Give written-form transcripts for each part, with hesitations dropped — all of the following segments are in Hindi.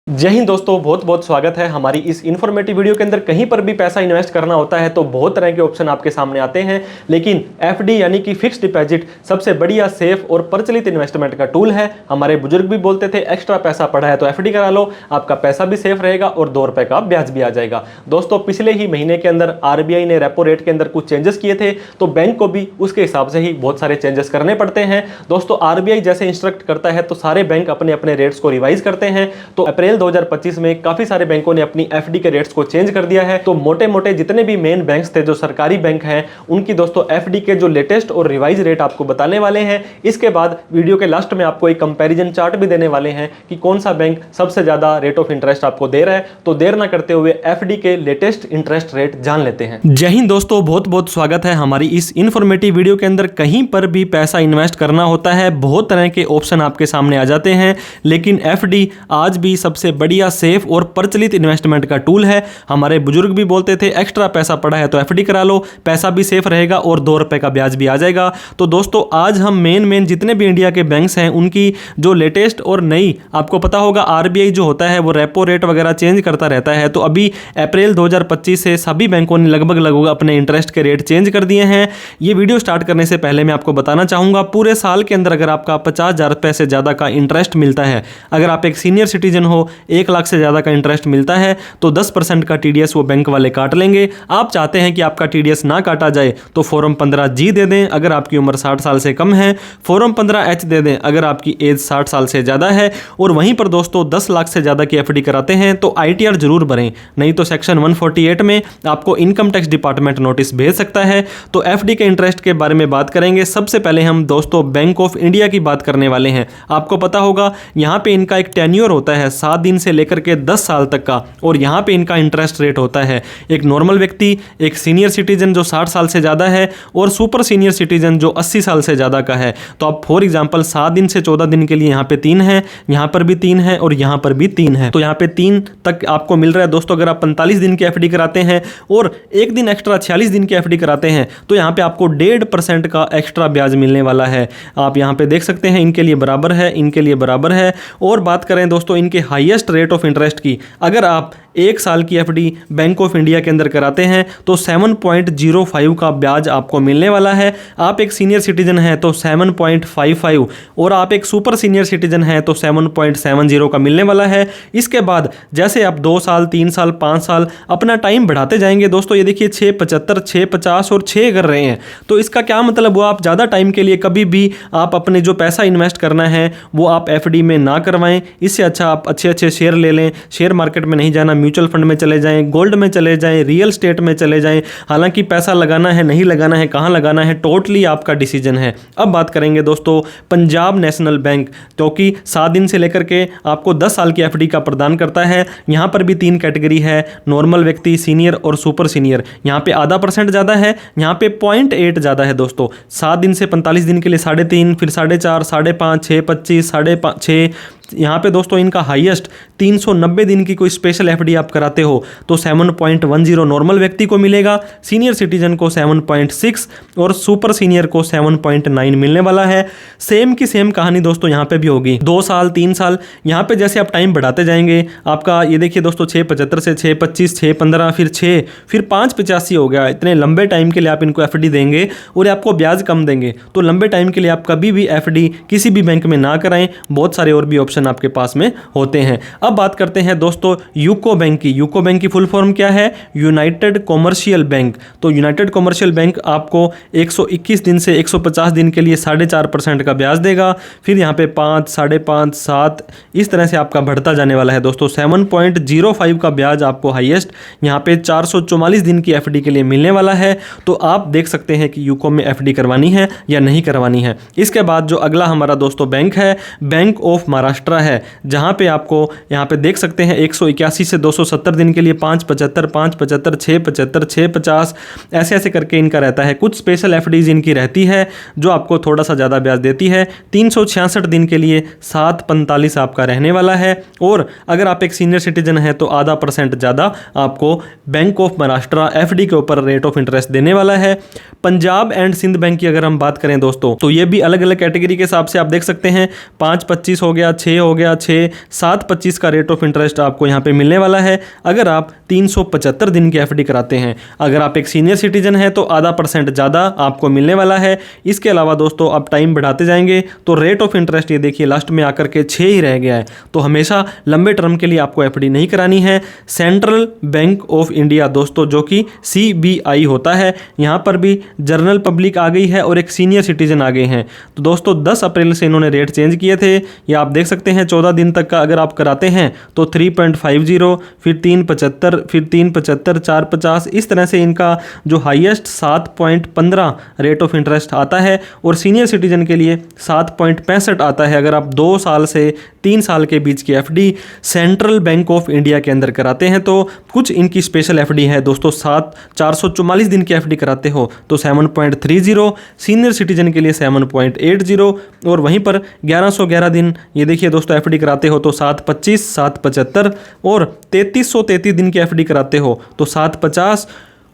जय हिंद दोस्तों, बहुत बहुत स्वागत है हमारी इस इन्फॉर्मेटिव वीडियो के अंदर। कहीं पर भी पैसा इन्वेस्ट करना होता है तो बहुत तरह के ऑप्शन आपके सामने आते हैं, लेकिन एफडी यानी कि फिक्स्ड डिपॉजिट सबसे बढ़िया, सेफ और प्रचलित इन्वेस्टमेंट का टूल है। हमारे बुजुर्ग भी बोलते थे एक्स्ट्रा पैसा पड़ा है तो एफडी करा लो, आपका पैसा भी सेफ रहेगा और 2 रुपए का ब्याज भी आ जाएगा। दोस्तों, पिछले ही महीने के अंदर आरबीआई ने रेपो रेट के अंदर कुछ चेंजेस किए थे, तो बैंक को भी उसके हिसाब से ही बहुत सारे चेंजेस करने पड़ते हैं। दोस्तों, आरबीआई जैसे इंस्ट्रक्ट करता है तो सारे बैंक अपने अपने रेट्स को रिवाइज करते हैं। तो अप्रैल 2025 में काफी सारे बैंकों ने अपनी एफडी के रेट्स को चेंज कर दिया है। तो मोटे मोटे जितने भी मेन बैंक्स थे जो सरकारी बैंक हैं, उनकी दोस्तों एफडी के जो लेटेस्ट और रिवाइज रेट आपको बताने वाले हैं। इसके बाद वीडियो के लास्ट में आपको एक कंपैरिजन चार्ट भी देने वाले हैं कि कौन सा बैंक सबसे ज्यादा रेट ऑफ इंटरेस्ट आपको दे रहा है। तो देर ना करते हुए एफडी के लेटेस्ट इंटरेस्ट रेट जान लेते हैं। जय हिंद दोस्तों, बहुत बहुत स्वागत है हमारी इस इन्फॉर्मेटिव वीडियो के अंदर। कहीं पर भी पैसा इन्वेस्ट करना होता है, बहुत तरह के ऑप्शन आपके सामने आ जाते हैं, लेकिन एफडी आज भी सबसे बढ़िया, सेफ और प्रचलित इन्वेस्टमेंट का टूल है। हमारे बुजुर्ग भी बोलते थे एक्स्ट्रा पैसा पड़ा है तो एफडी करा लो, पैसा भी सेफ रहेगा और 2 रुपए का ब्याज भी आ जाएगा। तो दोस्तों, आज हम मेन जितने भी इंडिया के बैंक्स हैं उनकी जो लेटेस्ट और नई, आपको पता होगा आरबीआई जो होता है वो रेपो रेट वगैरह चेंज करता रहता है। तो अभी अप्रैल 2025 से सभी बैंकों ने लगभग अपने इंटरेस्ट के रेट चेंज कर दिए हैं। ये वीडियो स्टार्ट करने से पहले मैं आपको बताना चाहूंगा, पूरे साल के अंदर अगर आपका 50,000 रुपए से ज्यादा का इंटरेस्ट मिलता है, अगर आप एक सीनियर सिटीजन हो, 1 लाख से ज्यादा का इंटरेस्ट मिलता है तो 10% का टीडीएस वो बैंक वाले काट लेंगे। आप चाहते हैं कि आपका टीडीएस ना काटा जाए तो फॉर्म 15G दे दें अगर आपकी उम्र 60 साल से कम है, फॉर्म 15H दे दें अगर आपकी एज 60 साल से ज्यादा है। और वहीं पर दोस्तों 10 लाख से ज्यादा की एफडी कराते हैं तो आईटीआर जरूर भरें, नहीं तो सेक्शन 148 में आपको इनकम टैक्स डिपार्टमेंट नोटिस भेज सकता है। तो एफडी के इंटरेस्ट के बारे में बात करेंगे। सबसे पहले हम दोस्तों बैंक ऑफ इंडिया की बात करने वाले हैं। आपको पता होगा यहां पे इनका एक टेन्योर होता है 7 दिन से लेकर के 10 साल तक का, और यहां पे इनका इंटरेस्ट रेट होता है एक नॉर्मल व्यक्ति, एक सीनियर सिटीजन जो 60 साल से ज्यादा है और सुपर सीनियर सिटीजन जो 80 साल से ज्यादा का है। तो आप फॉर एग्जांपल 7 दिन से 14 दिन के लिए यहां पे 3 है, यहां पर भी 3 है और यहां पर भी 3 है। तो यहां पे 3 तक आपको मिल रहा है दोस्तों। अगर आप 45 दिन की एफडी कराते हैं और एक दिन एक्स्ट्रा 46 दिन की एफडी कराते हैं तो यहां पे आपको 1.5% का एक्स्ट्रा ब्याज मिलने वाला है। आप यहां पे देख सकते हैं इनके लिए बराबर है, इनके लिए बराबर है। और बात करें दोस्तों इनके हाईएस्ट रेट ऑफ इंटरेस्ट की, अगर आप 1 साल की एफडी बैंक ऑफ इंडिया के अंदर कराते हैं तो 7.05 का ब्याज आपको मिलने वाला है। आप एक सीनियर सिटीजन हैं तो 7.55 और आप एक सुपर सीनियर सिटीजन हैं तो 7.70 का मिलने वाला है। इसके बाद जैसे आप 2 साल, 3 साल, 5 साल अपना टाइम बढ़ाते जाएंगे दोस्तों, ये देखिए 6.75, 6.50 और 6 कर रहे हैं। तो इसका क्या मतलब हुआ, आप ज़्यादा टाइम के लिए कभी भी आप अपने जो पैसा इन्वेस्ट करना है वो आप एफडी में ना करवाएं। इससे अच्छा आप अच्छे शेयर ले लें, शेयर मार्केट में नहीं जाना, म्यूचुअल फंड में चले जाएं, गोल्ड में चले जाएं, रियल स्टेट में चले जाएं। हालांकि पैसा लगाना है, नहीं लगाना है, कहां लगाना है, टोटली आपका डिसीजन है। अब बात करेंगे दोस्तों पंजाब नेशनल बैंक, क्योंकि 7 दिन से लेकर के आपको 10 साल की एफडी का प्रदान करता है। यहां पर भी 3 कैटेगरी है, नॉर्मल व्यक्ति, सीनियर और सुपर सीनियर। यहां पे आधा % ज्यादा है, यहां पे 0.8 ज्यादा है दोस्तों। 7 दिन से 45 दिन के लिए 3.5, फिर 4.5, 5.5, 6.25, 6.5। यहाँ पे दोस्तों इनका हाईएस्ट 390 दिन की कोई स्पेशल एफडी आप कराते हो तो 7.10 नॉर्मल व्यक्ति को मिलेगा, सीनियर सिटीजन को 7.6 और सुपर सीनियर को 7.9 मिलने वाला है। सेम की सेम कहानी दोस्तों यहाँ पे भी होगी, 2 साल, 3 साल। यहाँ पे जैसे आप टाइम बढ़ाते जाएंगे, आपका ये देखिए दोस्तों 6.75 से 6.25, 6.15, फिर 6, फिर 5.85 हो गया। इतने लंबे टाइम के लिए आप इनको एफडी देंगे और आपको ब्याज कम देंगे, तो लंबे टाइम के लिए आप कभी भी एफडी किसी भी बैंक में ना कराएं। बहुत सारे और भी ऑप्शन आपके पास में होते हैं। अब बात करते हैं दोस्तों यूको बैंक की। यूको बैंक की फुल फॉर्म क्या है, यूनाइटेड कॉमर्शियल बैंक। तो यूनाइटेड कॉमर्शियल बैंक आपको 121 दिन से 150 दिन के लिए 4.5% का ब्याज देगा। फिर यहाँ पे 5, 5.5, 7 इस तरह से आपका बढ़ता जाने वाला है दोस्तों। 7.05 का ब्याज आपको हाईएस्ट यहाँ पे 444 दिन की एफडी के लिए मिलने वाला है। तो आप देख सकते हैं कि यूको में एफडी करवानी है या नहीं करवानी है। इसके बाद जो अगला हमारा दोस्तों बैंक है, बैंक ऑफ महाराष्ट्र है, जहां पे आपको यहां पे देख सकते हैं 181 से 270 दिन के लिए 5.75, 5.75, 6.75, 6.50 ऐसे करके इनका रहता है। कुछ स्पेशल एफडीज इनकी रहती है जो आपको थोड़ा सा ज़्यादा ब्याज देती है। 366 दिन के लिए 7.45 आपका रहने वाला है। और अगर आप एक सीनियर सिटीजन है तो आधा % ज़्यादा आपको बैंक ऑफ महाराष्ट्र एफडी के ऊपर रेट ऑफ इंटरेस्ट देने वाला है। पंजाब एंड सिंध बैंक की अगर हम बात करें दोस्तों, तो ये भी अलग अलग कैटेगरी के हिसाब से आप देख सकते हैं। 5.25 हो गया, 6 6 हो गया 6, 7.25 का रेट ऑफ इंटरेस्ट आपको यहाँ पे मिलने वाला है अगर आप 375 दिन की एफडी कराते हैं। अगर आप एक सीनियर सिटीजन हैं तो आधा % ज़्यादा आपको मिलने वाला है। इसके अलावा दोस्तों आप टाइम बढ़ाते जाएंगे तो रेट ऑफ इंटरेस्ट ये देखिए लास्ट में आकर के 6 ही रह गया है। तो हमेशा लंबे टर्म के लिए आपको एफडी नहीं करानी है। सेंट्रल बैंक ऑफ इंडिया दोस्तों जो कि CBI होता है, यहाँ पर भी जनरल पब्लिक आ गई है और एक सीनियर सिटीजन आ गए हैं। तो दोस्तों 10 अप्रैल से इन्होंने रेट चेंज किए थे, ये आप देख सकते हैं। 14 दिन तक का अगर आप कराते हैं तो 3.50, फिर 3.75, फिर 3.75, 4.50, इस तरह से इनका जो हाईएस्ट 7.15 रेट ऑफ इंटरेस्ट आता है और सीनियर सिटीजन के लिए 7.65 आता है अगर आप 2 साल से 3 साल के बीच की FD central bank of India के अंदर कराते हैं। तो कुछ इनकी स्पेशल एफडी है दोस्तों। 444 दिन की एफडी कराते हो तो 7.30, सीनियर सिटीजन के लिए 7.80 और वहीं पर 1111 दिन ये देखिए दोस्तों एफडी कराते हो तो 7.25, 7.75 और 3333 दिन की एफडी कराते हो तो 7.50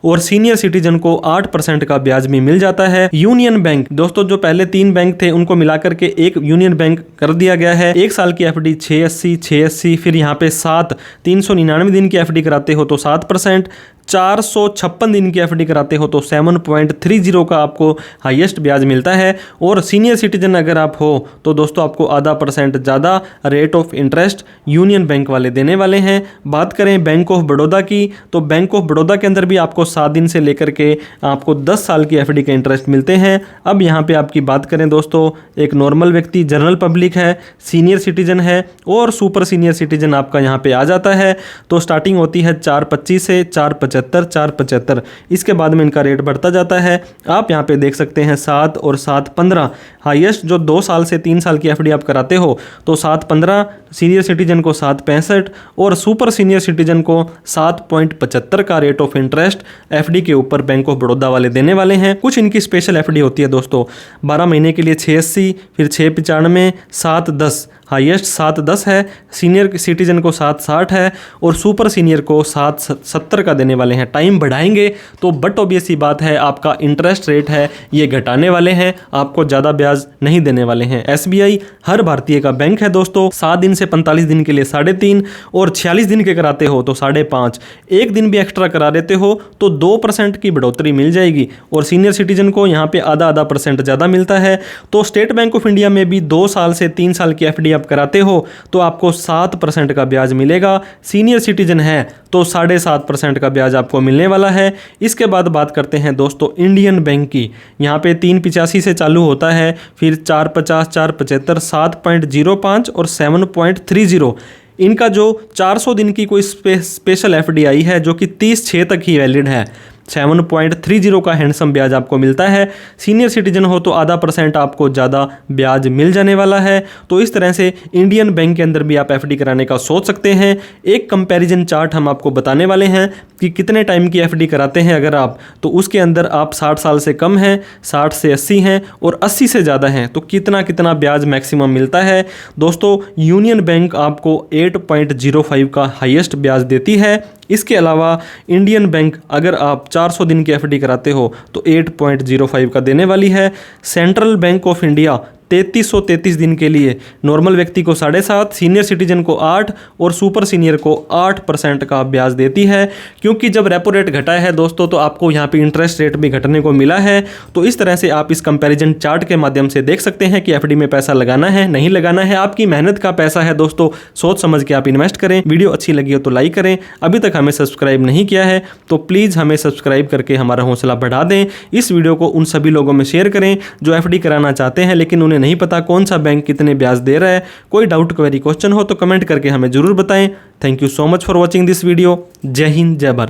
और सीनियर सिटीजन को 8% का ब्याज भी मिल जाता है। यूनियन बैंक दोस्तों जो पहले 3 बैंक थे उनको मिलाकर के एक यूनियन बैंक कर दिया गया है। 1 साल की एफडी 680, फिर यहाँ पे 399 दिन की एफडी कराते हो तो 7%, 456 दिन की एफडी कराते हो तो 7.30 का आपको हाईएस्ट ब्याज मिलता है। और सीनियर सिटीजन अगर आप हो तो दोस्तों आपको आधा % ज़्यादा rate of interest union bank वाले देने वाले हैं। बात करें बैंक ऑफ बड़ौदा की तो बैंक ऑफ बड़ौदा के अंदर भी आपको 7 दिन से लेकर के आपको 10 साल की एफडी के इंटरेस्ट मिलते हैं। अब यहाँ पे आपकी बात करें दोस्तों, एक नॉर्मल व्यक्ति जनरल पब्लिक है, सीनियर सिटीजन है और सुपर सीनियर सिटीजन आपका यहाँ पे आ जाता है। तो स्टार्टिंग होती है 4.25 से 4.75, इसके बाद में इनका रेट बढ़ता जाता है। आप यहाँ पे देख सकते हैं 7 और 7.15 हाईएस्ट जो 2 साल से 3 साल की एफडी आप कराते हो तो 7.15, सीनियर सिटीजन को 7.65 और सुपर सीनियर सिटीजन को 7.75 का रेट ऑफ इंटरेस्ट एफडी के ऊपर बैंक ऑफ बड़ौदा वाले देने वाले हैं। कुछ इनकी स्पेशल एफडी होती है दोस्तों। 12 महीने के लिए 680, फिर 695, 710 हाईएस्ट 710 है, सीनियर सिटीजन को 760 है और सुपर सीनियर को 770 का देने वाले हैं। टाइम बढ़ाएंगे तो बट ऑब्वियस सी बात है आपका इंटरेस्ट रेट है ये घटाने वाले हैं, आपको ज़्यादा ब्याज नहीं देने वाले हैं। SBI हर भारतीय का बैंक है दोस्तों। 7 दिन से 45 दिन के लिए 3.5 और 46 दिन के कराते हो तो 5.5, एक दिन भी एक्स्ट्रा करा देते हो तो 2% की बढ़ोतरी मिल जाएगी और सीनियर सिटीजन को यहाँ पे आधा % ज़्यादा मिलता है। तो स्टेट बैंक ऑफ इंडिया में भी 2 साल से 3 साल की एफडी आप कराते हो तो आपको 7% का ब्याज मिलेगा। सीनियर सिटीजन है तो 7.5% का ब्याज आपको मिलने वाला है। इसके बाद बात करते हैं दोस्तों इंडियन बैंक की। यहाँ पे 385 से चालू होता है, फिर 450, 475, 7.05 और 7.30। इनका जो 400 दिन की कोई स्पेशल एफडी आई है जो कि 30/6 तक ही वैलिड है। 7.30 का हैंडसम ब्याज आपको मिलता है। सीनियर सिटीजन हो तो आधा % आपको ज़्यादा ब्याज मिल जाने वाला है। तो इस तरह से इंडियन बैंक के अंदर भी आप एफडी कराने का सोच सकते हैं। एक कंपैरिजन चार्ट हम आपको बताने वाले हैं कि कितने टाइम की एफडी कराते हैं अगर आप, तो उसके अंदर आप 60 साल से कम हैं, 60 से 80 हैं और 80 से ज़्यादा हैं तो कितना ब्याज मैक्सिमम मिलता है। दोस्तों यूनियन बैंक आपको 8.05 का हाईएस्ट ब्याज देती है। इसके अलावा इंडियन बैंक अगर आप 400 दिन की एफडी कराते हो तो 8.05 का देने वाली है। सेंट्रल बैंक ऑफ इंडिया 3333 दिन के लिए नॉर्मल व्यक्ति को 7.5, सीनियर सिटीजन को 8 और सुपर सीनियर को 8% का ब्याज देती है। क्योंकि जब रेपो रेट घटा है दोस्तों तो आपको यहाँ पे इंटरेस्ट रेट भी घटने को मिला है। तो इस तरह से आप इस कंपैरिजन चार्ट के माध्यम से देख सकते हैं कि एफडी में पैसा लगाना है नहीं लगाना है। आपकी मेहनत का पैसा है दोस्तों, सोच समझ के आप इन्वेस्ट करें। वीडियो अच्छी लगी हो तो लाइक करें। अभी तक हमें सब्सक्राइब नहीं किया है तो प्लीज़ हमें सब्सक्राइब करके हमारा हौसला बढ़ा दें। इस वीडियो को उन सभी लोगों में शेयर करें जो एफडी कराना चाहते हैं लेकिन उन्हें नहीं पता कौन सा बैंक कितने ब्याज दे रहा है। कोई डाउट क्वेरी क्वेश्चन हो तो कमेंट करके हमें जरूर बताएं। Thank you so much for watching this video. जय हिंद, जय भारत।